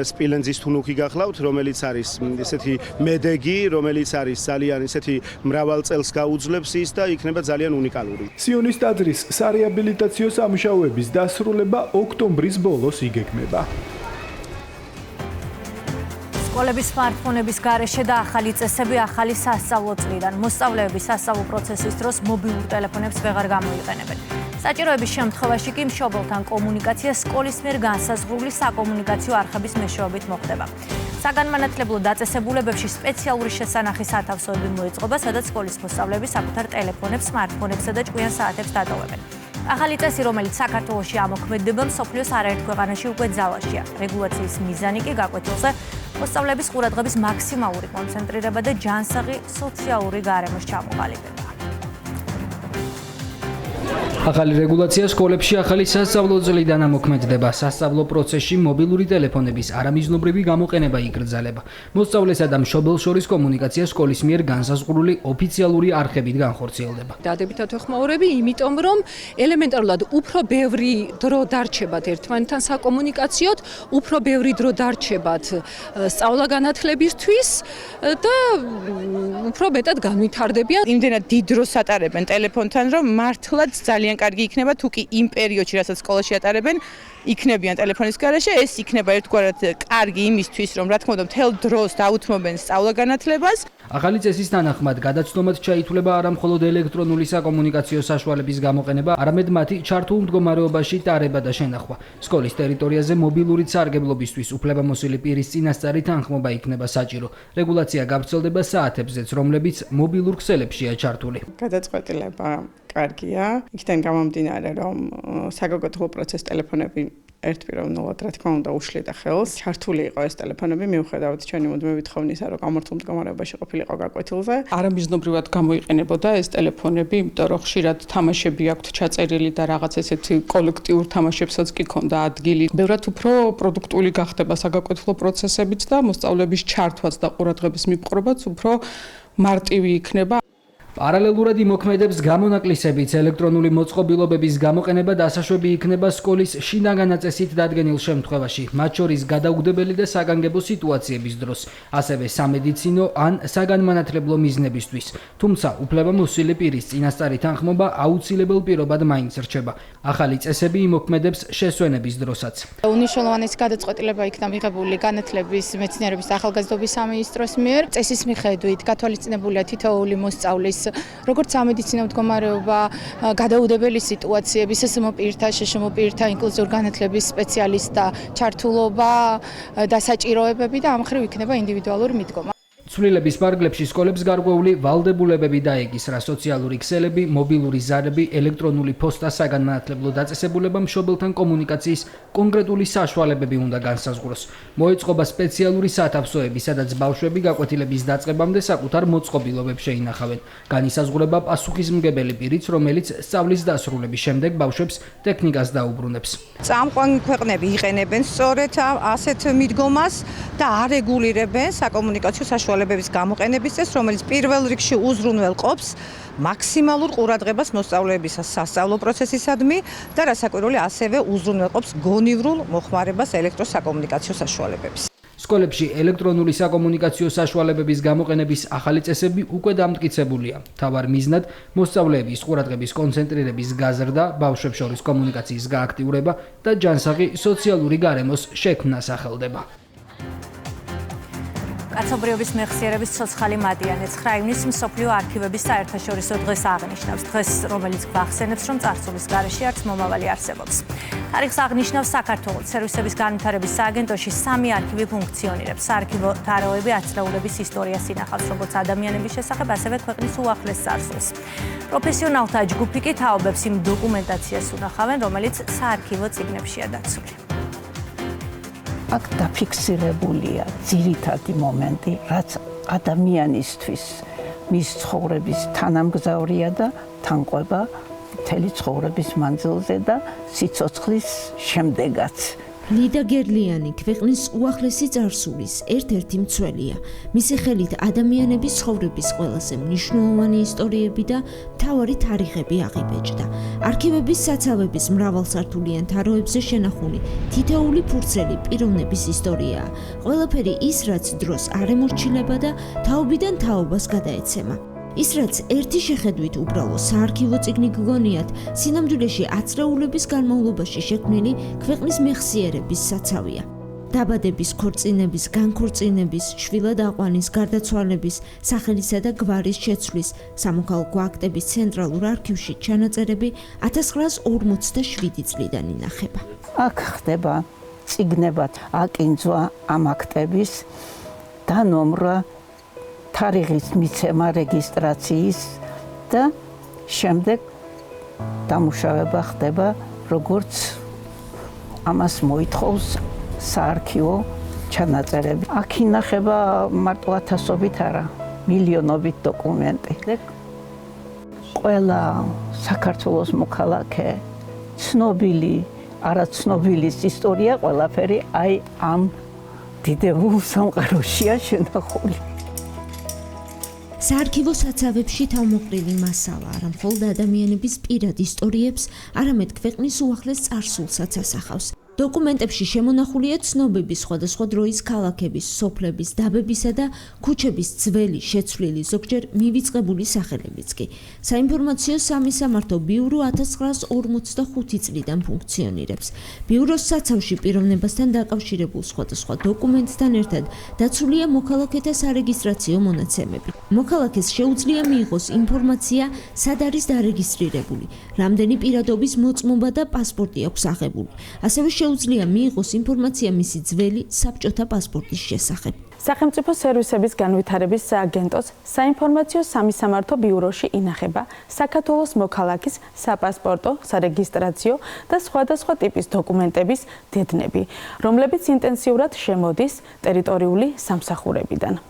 სპილენძის თუნუქი გახლავთ, რომელიც არის ესეთი მედეგი, რომელიც არის ძალიან ისეთი მრავალ წელს გაუძლებს ის და იქნება ძალიან უნიკალური. სიონის ტაძრის სარეაბილიტაციო სამუშაოების დასრულება ოქტომბრის ბოლოს იგეგმება. სკოლების smartphone-ების გარეშე და ახალი წესები ახალი სასწავლო წლიდან. მოსწავლეები სასწავლო პროცესის დროს მობილურ ტელეფონებს ვეღარ გამოიყენებენ. საჭიროების შემთხვევაში კი მშობელთან კომუნიკაცია სკოლის მიერ განსაზღვრული საკომუნიკაციო არხების მეშვეობით მოხდება. საგანმანათლებლო დაწესებულებებში სპეციალური შესანახი სათავსოები მოეწყობა, სადაც სკოლის მოსწავლეები საკუთარ ტელეფონებს, smartphone-ებსა და ჭკვიან საათებს დატოვებენ. ახალი წესი, რომელიც საქართველოში ამოქმედება, მსოფლიოს არაერთ ქვეყანაში უკვე ძალაშია. რეგულაციის მიზანი კი გაკვეთილზე მოსწავლეების ყურადღების მაქსიმალური კონცენტრირება და ჯანსაღი სოციალური გარემოს ჩამოყალიბება. ახალი რეგულაცია სკოლებში ახალი სასწავლო წლიდან ამოქმედება. სასწავლო პროცესში მობილური ტელეფონების არამიზნობრივი გამოყენება იკრძალება. მოსწავლესა და მშობელს შორის კომუნიკაცია სკოლის მიერ განსაზღვრული ოფიციალური არხებით განხორციელდება. დადებითად ვეხმაურები, იმიტომ რომ ელემენტარულად უფრო ბევრი დრო დარჩებათ ერთმანეთთან საკომუნიკაციოდ, უფრო ბევრი დრო დარჩებათ სწავლა-განათლებისთვის და უფრო მეტად განვითარდებიან. იმდენად დიდ დროს ატარებენ ტელეფონთან, რომ მართლაც ძალიან კარგი იქნება თუ კი იმ პერიოდში, რასაც სკოლაში ატარებენ, იქნებიან ტელეფონის გარეშე, ეს იქნება ერთგვარად კარგი იმისთვის, რომ რა თქმა უნდა მთელ დროს დაუთმობენ სწავლა-განათლებას. ახალი წესის თანახმად გადაცდომად ჩაითვლება არა მხოლოდ ელექტრონული საკომუნიკაციო საშუალების გამოყენება, არამედ მათი ჩართულ მდგომარეობაში ტარება და შენახვა. სკოლის ტერიტორიაზე მობილური სარგებლობისთვის უფლებამოსილი პირის წინასწარი თანხმობა იქნება საჭირო. რეგულაცია გავრცელდება საათებზეც, რომლებიც მობილურ ქსელებშია ჩართული. გადაწყვეტილება კარგია. იქიდან გამომდინარე, რომ საგაგოთლო პროცესს ტელეფონები ერთპიროვნულად რა თქმა უნდა უშლიდა ხელს. ჩართული იყო ეს ტელეფონები, მიუხედავად ჩვენი მუდმივი თხოვნისა, რომ გამართულ მდგომარეობაში ყოფილიყო გაკვეთილზე. არამიზნობრივად გამოიყენებოდა ეს ტელეფონები, იმიტომ რომ ხშირად თამაშები აქვთ ჩაწერილი და რაღაც ესეთი კოლექტიურ თამაშებსაც კი ქონდა ადგილი. ბევრად უფრო პროდუქტული გახდება საგაკვეთილო პროცესებიც და მოსწავლეების ჩართვაც და ყურადღების მიპყრობაც უფრო მარტივი იქნება. პარალელურად იმოქმედებს გამონაკლისებიც ელექტრონული მოწყობილობების გამოყენება დასაშვები იქნება სკოლის შინაგან წესით დადგენილ შემთხვევაში, მათ შორის გადაუგდებელი და საგანგებო სიტუაციების დროს, ასევე სამედიცინო ან საგანმანათლებლო მიზნებისთვის. თუმცა უფლებამოსილი პირის წინასწარი თანხმობა აუცილებელ პირობად მაინც რჩება. ახალი წესები იმოქმედებს შესვენების დროსაც. უნიშნულოვანი გადაწყვეტილება იქნა მიღებული განათლების მეცნიერების და ახალგაზრდობის სამინისტროს მიერ. წესის მიხედვით გათვალისწინებულია თითოეული მოსწავლის როგორც სამედიცინო მდგომარეობა, გადაუდებელი სიტუაციები, სსმ პირთა, შშმ პირთა, ინკლუზიური განათლების სპეციალისტთა ჩართულობა და საჭიროებები და ამ მხრივ იქნება ინდივიდუალური მიდგომა. ცვლილების პარგლებში სკოლებს გარკვეული ვალდებულებები დაეკისრა სოციალური ქსელები, მობილური ზარები, ელექტრონული პოსტა, საგანმანათლებლო დაწესებულება, მშობელთან კომუნიკაციის კონკრეტული საშუალებები უნდა განსაზღვროს. მოეწყობა სპეციალური სათავსოები, სადაც ბავშვები გაკვეთილების დაწყებამდე საკუთარ მოწყობილობებს შეინახავენ. განისაზღვრება პასუხისმგებელი პირიც, რომელიც სწავლის დასრულების შემდეგ ბავშვებს ტექნიკას დაუბრუნებს. წამყვანი ქვეყნები იყენებენ სწორედ ასეთ მიდგომას და არეგულირებენ საკომუნიკაციო საშუალებების გამოყენების წესს, რომელიც პირველ რიგში უზრუნველყოფს მაქსიმალურ ყურადღებას მოსწავლეების სასწავლო პროცესისადმი და რასაკვირველი ასევე უზრუნველყოფს გონივრულ მოხმარებას ელექტროსაკომუნიკაციო საშუალებების. სკოლებში ელექტრონული საკომუნიკაციო საშუალებების გამოყენების ახალი წესები უკვე დამტკიცებულია. მთავარ მიზნად მოსწავლეების ყურადღების კონცენტრირების გაზრდა, ბავშვებს შორის კომუნიკაციის გააქტიურება და ჯანსაღი სოციალური გარემოს შექმნა სახელდება. კაცობრიობის მეხსიერების ცოცხალი მატიანე 9 ივნისს მსოფლიო არქივების საერთაშორისო დღეს აღნიშნავს. დღეს, რომელიც გვახსენებს, რომ წარსულის გარეშე არც მომავალი არსებობს. თარიღს აღნიშნავს საქართველოს სერვისების განვითარების სააგენტოში 3 არქივი ფუნქციონირებს. საარქივო თაროები ათწლეულების ისტორიას ინახავს, როგორც ადამიანების შესახებ, ასევე ქვეყნის უახლეს წარსულს. პროფესიონალთა ჯგუფი კი თაობებს იმ დოკუმენტაციას უნახავენ, რომელიც საარქივო წიგნებშია დაცული. აქ დაფიქსირებულია ძირითადი მომენტი, რაც ადამიანისთვის მის ცხოვრების თანამგზავრია და თანყვება მთელი ცხოვრების მანძილზე და სიცოცხლის შემდეგაც. ლიდა გერლიანი ქვეყნის უახლესი წარსულის ერთ-ერთი მცველია. მისი ხელით ადამიანების ცხოვრების ყველაზე მნიშვნელოვანი ისტორიები და მთავარი თარიღები აღიბეჭდა. არქივების საცავების მრავალსართულიან თაროებზე შენახული თითოეული ფურცელი პიროვნების ისტორიაა. ყველაფერი ის, რაც დროს არ ემორჩილება და თაობიდან თაობას გადაეცემა. ის რაც ერთი შეხედვით უბრალო საარქივო წიგნი გგონიათ, სინამდვილეში ათწლეულების განმავლობაში შექმნილი ქვეყნის მეხსიერების საცავია. დაბადების, ქორწინების, განქორწინების, შვილად აყვანის, გარდაცვალების, სახელისა და გვარის შეცვლის სამოქალაქო აქტების ცენტრალურ არქივში ჩანაწერები 1947 წლიდან ინახება. აქ ხდება წიგნებად აკინძვა ამ აქტების დანომრა, თარიღის მიცემა, რეგისტრაციის და შემდეგ დამუშავება ხდება, როგორც ამას მოითხოვს საარქივო ჩანაწერები. აქ ინახება მარტო ათასობით არა, მილიონობით დოკუმენტი. ყველა საქართველოს მოქალაქე, ცნობილი, არაცნობილის ისტორია ყველაფერი აი ამ დიდებულ სამყაროშია შენახული. საარქივო საცავებში თავმოყრილი მასალა არა მხოლოდ ადამიანების პირად ისტორიებს, არამედ ქვეყნის უახლეს წარსულსაც ასახავს. დოკუმენტებში შემონახულია ცნობები სხვადასხვა დროის ქალაქების, სოფლების, დაბებისა და ქუჩების ძველი, შეცვლილი, ზოგჯერ მივიწყებული სახელებიც კი. საინფორმაციო სამისამართო ბიურო 1945 წლიდან ფუნქციონირებს. ბიუროს საცავში პიროვნებასთან დაკავშირებულ სხვადასხვა დოკუმენტთან ერთად დაცულია მოქალაქეთა სარეგისტრაციო მონაცემები. მოქალაქეს შეუძლია მიიღოს ინფორმაცია, სად არის დარეგისტრირებული, რამდენი პირადობის მოწმობა და პასპორტი აქვს აღებული. ასევე შეუძლია მიიღოს ინფორმაცია მისი ძველი საბჭოთა პასპორტის შესახებ. სახელმწიფო სერვისების განვითარების სააგენტოს საინფორმაციო სამისამართო ბიუროში ინახება საქართველოს მოქალაქის საპასპორტო, სარეგისტრაციო და სხვადასხვა ტიპის დოკუმენტების დედნები, რომლებიც ინტენსიურად შემოდის ტერიტორიული სამსახურებიდან.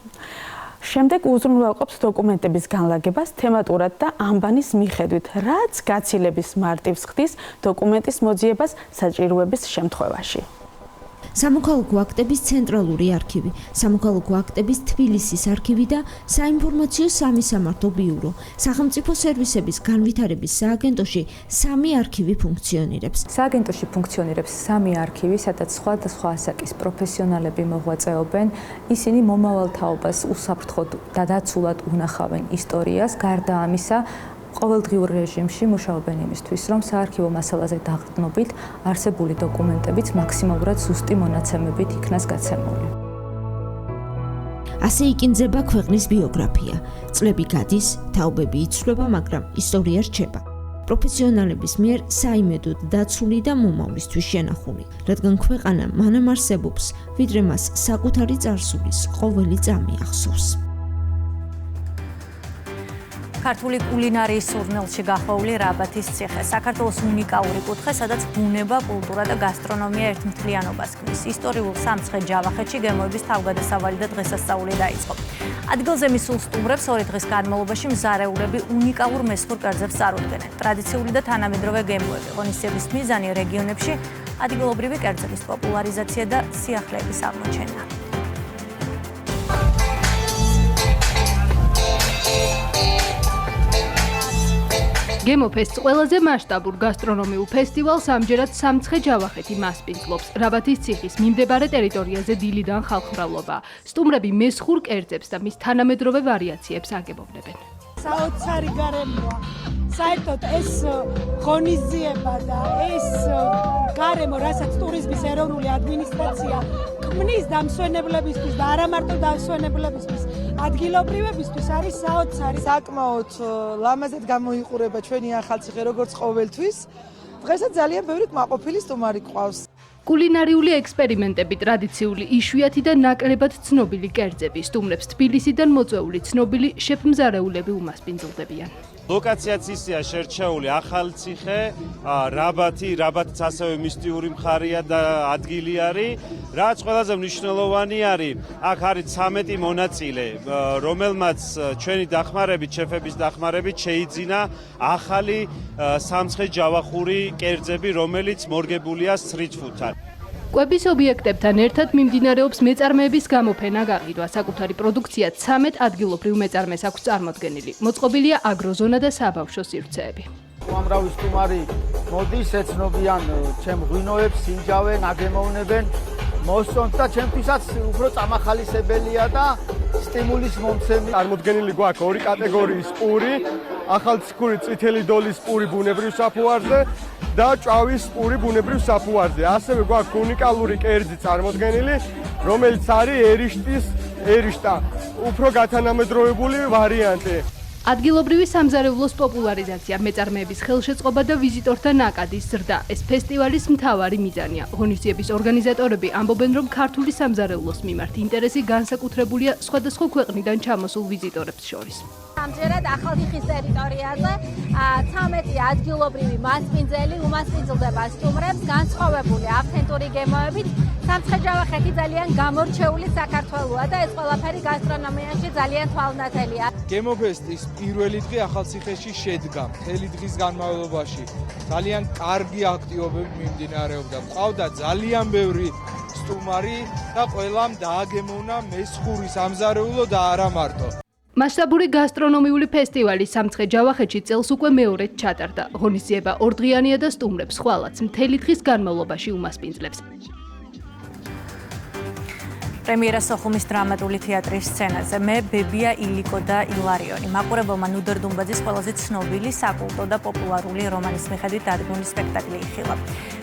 შემდეგ უზრუნველყოფს დოკუმენტების განლაგებას თემატურად და ამბანის მიხედვით, რაც გაცილების მარტივს ხდის დოკუმენტის მოძიებას საჭიროების შემთხვევაში. სამოქალაქო აქტების ცენტრალური არქივი, სამოქალაქო აქტების თბილისის არქივი და საინფორმაციო სამისამართო ბიურო. სახელმწიფო სერვისების განვითარების სააგენტოში 3 არქივი ფუნქციონირებს. სააგენტოში ფუნქციონირებს 3 არქივი, სადაც სხვადასხვა ასაკის პროფესიონალები მოღვაწეობენ. ისინი მომავალ თაობას უსაფრთხოდ და დაცულად უნახავენ ისტორიას, გარდა ამისა ყოველდღიურ რეჟიმში მუშაობენ იმისთვის, რომ საარქივო მასალაზე დაღწნობით არსებული დოკუმენტებიც მაქსიმალურად ზუსტი მონაცემებით იქნას გაცემული. ასე იკინძება ქვეყნის ბიოგრაფია. წლები გადის, თაობები იცვლება, მაგრამ ისტორია რჩება. პროფესიონალების მიერ საიმედოდ დაცული და მომავლისთვის შენახული, რადგან ქვეყანა მანამ არსებობს, ვიდრე მას საკუთარი წარსულის ყოველი წამი ახსოვს. ქართული კულინარიის სურნელში გახვეული რაბათის ციხე, საქართველოს უნიკალური კუთხე, სადაც ბუნება, კულტურა და გასტრონომია ერთმთლიანობას ქმნის. ისტორიულ სამცხე-ჯავახეთში გემოების თავგადასავალი და დღესასწაული დაიწყო. ადგილზე მისულ სტუმრებს 2 დღის განმავლობაში მზარეულები უნიკალურ მესხურ კერძებს წარუდგენენ. ტრადიციული და თანამედროვე გემოები, ღონისძიების მიზანი რეგიონებში ადგილობრივი კერძების პოპულარიზაცია და სიახლეების აღმოჩენა. გემოფესტს ყველაზე მასშტაბურ გასტრონომიულ ფესტივალს ამჯერად სამცხე-ჯავახეთი მასპინძლობს. რაბათის ციხის მიმდებარე ტერიტორიაზე დილიდან ხალხმრავლობა. სტუმრები მესხურ კერძებს და მის თანამედროვე ვარიაციებს აგებობდნენ. საოცარი გარემოა. საერთოდ ეს ღონისძიება და ეს გარემო, რასაც ტურიზმის ეროვნული ადმინისტრაცია ქმნის დამსვენებლებისთვის და არა მარტო დამსვენებლებისთვის, ადგილობრივებისთვის არის საოცარი. საკმაოდ ლამაზად გამოიყურება ჩვენი ახალციხე როგორც ყოველთვის. დღესაც ძალიან ბევრი კმაყოფილი სტუმარი ყავს. კულინარიული ექსპერიმენტები, ტრადიციული, იშვიათი და ნაკლებად ცნობილი კერძები, სტუმრებს თბილისიდან მოწვეული ცნობილი შეფმზარეულები უმასპინძლდებიან. ლოკაციაც ისეა შერჩეული ახალციხე, რაბათიც ასევე მისტიური მხარია და ადგილი არის. რაც ყველაზე მნიშვნელოვანი არის, აქ არის 13 მონაწილე, რომელმაც ჩვენი დახმარებით, შეფების დახმარებით შეიძინა ახალი სამცხე-ჯავახური კერძები, რომელიც მორგებულია სტრიტ-ფუდთან. კვების ობიექტებთან ერთად მიმდინარეობს მეწარმეების გამოფენა გაყიდვა. საკუთარი პროდუქცია 13 ადგილობრივ მეწარმეს აქვს წარმოდგენილი. მოწყობილია აგროზონა და საბავშვო სივრცეები. უამრავი სტუმარი მოდის, ეცნობიან ჩემ ღვინოებს, სინჯავენ, აგემოვნებენ, მოსწონთ და ჩემთვისაც უფრო წამახალისებელია და სტიმულის მომცემი. წარმოდგენილი გვაქვს 2 კატეგორიის პური, ახალციხური წითელი დოლის პური ბუნებრივ საფუარზე და ჭავის პური ბუნებრივ საფუარზე. ასევე გვაქვს უნიკალური კერძი წარმოდგენილი, რომელიც არის ერიშტა, უფრო გათანამედროვებული ვარიანტი. ადგილობრივი სამზარეულოს პოპულარიზაცია, მეწარმეების ხელშეწყობა და ვიზიტორთა ნაკადის ზრდა ეს ფესტივალის მთავარი მიზანია. ღონისძიების ორგანიზატორები ამბობენ, რომ ქართული სამზარეულოს მიმართ ინტერესი განსაკუთრებულია სხვადასხვა ქვეყნიდან ჩამოსულ ვიზიტორებს შორის. ამჯერად ახალციხის ტერიტორიაზე 13 ადგილობრივი მასპინძელი უმასპინძლდება სტუმრებს განსხვავებული ავთენტური გემოებით. სამცხე-ჯავახეთი ძალიან გამორჩეული საქართველოა და ეს ყველაფერი გასტრონომიაში ძალიან თვალნათელია. გემოფესტის პირველი დღე ახალციხეში შედგა. მთელი დღის განმავლობაში ძალიან კარგი აქტივობები მიმდინარეობდა. ყავდა ძალიან ბევრი სტუმარი და ყველამ დააგემოვნა მესხური სამზარეულო და არა მარტო. მასშტაბური გასტრონომიული ფესტივალი სამცხე-ჯავახეთში წელს უკვე მეორედ ჩატარდა. ღონისძიება ორდღიანია და სტუმრებს ხვალაც მთელი დღის განმავლობაში უმასპინძლებს. პრემიერა სოხუმის დრამატული თეატრის სცენაზე მე ბებია ილიკო და ილარიონი. მაყურებელმა ნუდარ დუმბაძის ყველაზე ცნობილი საკულტო და პოპულარული რომანის მიხედვით დადგმული სპექტაკლი იხილა.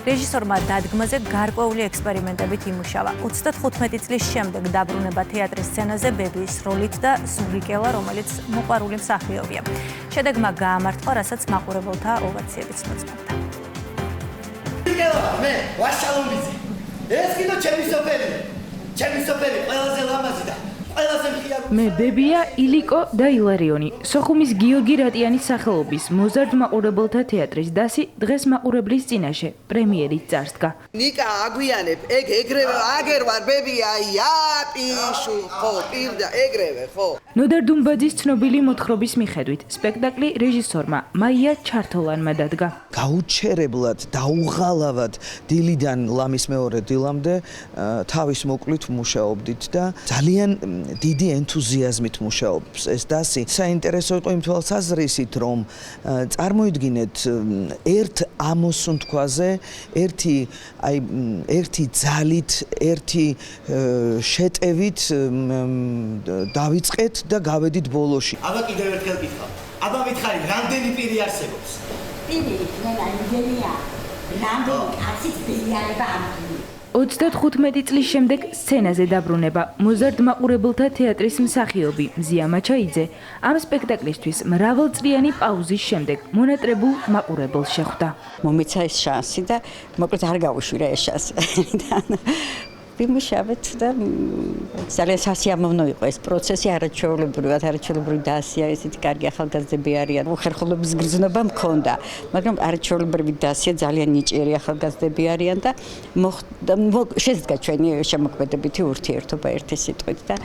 რეჟისორმა დადგმაზე გარკვეული ექსპერიმენტებით იმუშავა. 35 წლის შემდეგ დაბრუნება თეატრის სცენაზე ბებიის როლით და ზურიკელა, რომელიც მოყვარული მსახიობია. შედეგმა გაამართლა, რასაც მაყურებელთა ოვაციებიც მოწმობდა. ზურიკელა, მე ვაშალომიძე. ეს კიდო ჩემი სოფელი. ჩემი სოფელი ყველაზე ლამაზი და ყველაზე მხიარული. მე ბებია ილიკო და ილარიონი. სოხუმის გიორგი რატიანის სახელობის მოზარდ მაყურებელთა თეატრის დასი დღეს მაყურებლის წინაშე პრემიერით წარსდგა. ნიკა აგვიანებ, ეგრევე აგერ ვარ ბებია, იაპიშუ, ხო, პირდა, ეგრევე, ხო. ნოდარ დუმბაძის ცნობილი მოთხრობის მიხედვით სპექტაკლი რეჟისორმა მაია ჩართოლანმა დადგა. გაუჩერებლად, დაუღალავად დილიდან ლამის მეორე დილამდე თავის მოკლით მუშაობდით და ძალიან დიდი ენთუზიაზმით მუშაობს ეს დასი. საინტერესო იყო იმ თვალსაზრისით, რომ წარმოიდგინეთ ერთ ამოსუნთქვაზე, ერთი ძალით, ერთი შეტევით დავიწყეთ და გავედით ბოლოში. აბა კიდევ ერთხელ გითხრა. აბა მითხარი, რამდენი პირი არსებობს? პირი, ნენია. რამდენი კაცის ბეიარება ამბობ. 35 წლის შემდეგ სცენაზე დაბრუნება მოზარდ მაყურებელთა თეატრის მსახიობი მზია მაჩაიძე ამ სპექტაკლისთვის მრავალწლიანი პაუზის შემდეგ მონატრებულ მაყურებელს შეხვდა. მომეცა ეს შანსი და მოკლედ არ გავუშვირა ეს შანსი. ვიმუშავეთ და ძალიან სასიამოვნო იყო ეს პროცესი, არაჩვეულებრივი დასია, ესეთი კარგი ახალგაზრდები არიან. უხერხულობის გრძნობა მქონდა, მაგრამ არაჩვეულებრივი დასია, ძალიან ნიჭიერი ახალგაზრდები არიან და შედგა ჩვენი შემოქმედებითი ურთიერთობა ერთი სიტყვით და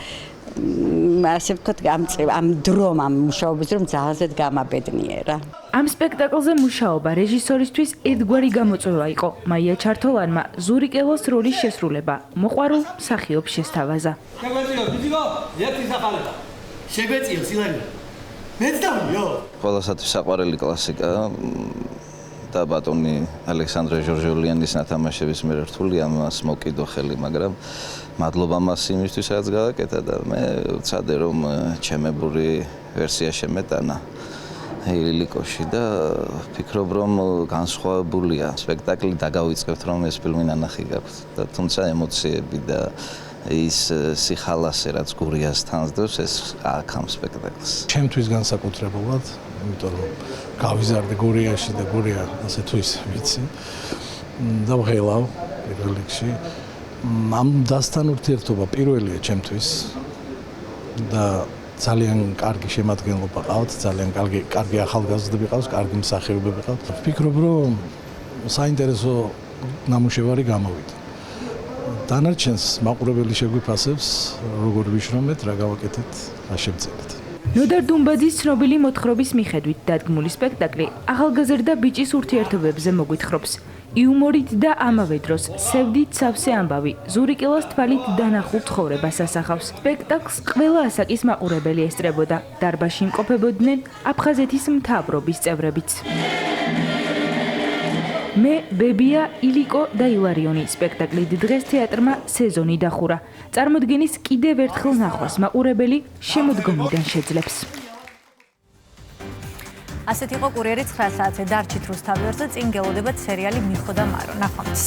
ასე ვთქვათ, ამ დრომ, ამ მუშაობის დრომ ძალზედ გამაბედნიერა. ამ სპექტაკლზე მუშაობა რეჟისორისთვის ერთგვარი გამოწვევა იყო. მაია ჩართოლანმა ზურიკელოს როლის შესრულება მოყვარულ მსახიობს შესთავაზა. შეგვეციო, ბიძგო, ერთი სახალება. შეგვეციო, სილანი. მეც დავიო. ყველასათვის საყვარელი კლასიკა და ბატონი ალექსანდრე ჟორჟოლიანის ნათამაშების მე რთულია მას მოკიდო ხელი, მაგრამ მადლობა მას იმისთვის, რაც გააკეთა და მე ვცადე რომ ჩემებური ვერსია შემეტანა ილიკოში და ვფიქრობ რომ განსხვავებულია სპექტაკლი დაგავიწყებთ რომ ეს ფილმი ნანახი გაქვთ და თუმცა ემოციები და ის სიხალასე რაც გურიას თანსდევს ეს აქ ამ სპექტაკლს ჩემთვის განსაკუთრებულად იმიტომ რომ გავიზარდე გურიაში და გურია ასე თუ ისე ვიცი და ვღელავ პირველ რიგში ამ დასთან ურთიერთობა პირველია ჩემთვის და ძალიან კარგი შემადგენლობა ყავთ, ძალიან კარგი ახალგაზრდები ყავს, კარგი მსახიობები ყავთ. ვფიქრობ, რომ საინტერესო ნამუშევარი გამოვიდა. დანარჩენს მაყურებელი შეგვიფასებს, როგორ ვიშრომეთ, რა გავაკეთეთ, რა შევძელეთ. ნოდარ დუმბაძის ცნობილი მოთხრობის მიხედვით დადგმული სპექტაკლი ახალგაზრდა ბიჭის ურთიერთობებზე მოგვითხრობს. იუმორით და ამავე დროს სევდით სავსე ამბავი ზურიკელას თვალით დანახულ ცხოვრებას ასახავს. სპექტაკლს ყველა ასაკის მაყურებელი ესწრებოდა. დარბაზში იმყოფებოდნენ აფხაზეთის მთავრობის წევრებიც. მე ბებია ილიკო და ილარიონი სპექტაკლით დღეს თეატრმა სეზონი დახურა. წარმოდგენის კიდევ ერთხელ ნახვას მაყურებელი შემოდგომიდან შეძლებს. ასეთ იყო კურიერი 9 საათზე. დარჩით რუსთავიორზე, წინ გელოდებათ სერიალი მიხო და მარო. ნახვამდის.